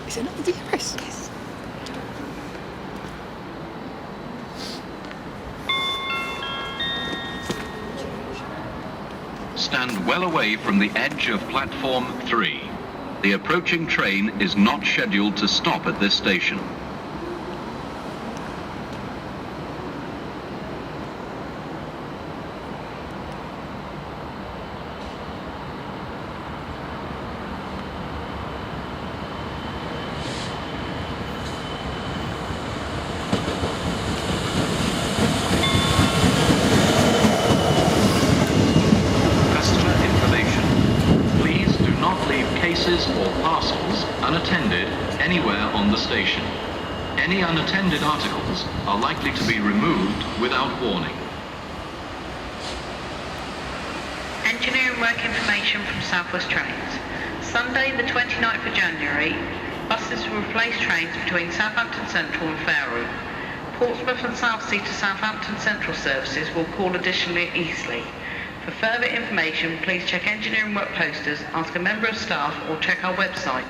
Is it not the DRS? Yes. Stand well away from the edge of platform 3. The approaching train is not scheduled to stop at this station. Cases or parcels unattended anywhere on the station. Any unattended articles are likely to be removed without warning. Engineering work information from South West Trains. Sunday the 29th of January, buses will replace trains between Southampton Central and Fairham. Portsmouth and Southsea to Southampton Central services will call additionally at Eastleigh. For further information, please check engineering work posters, ask a member of staff or check our website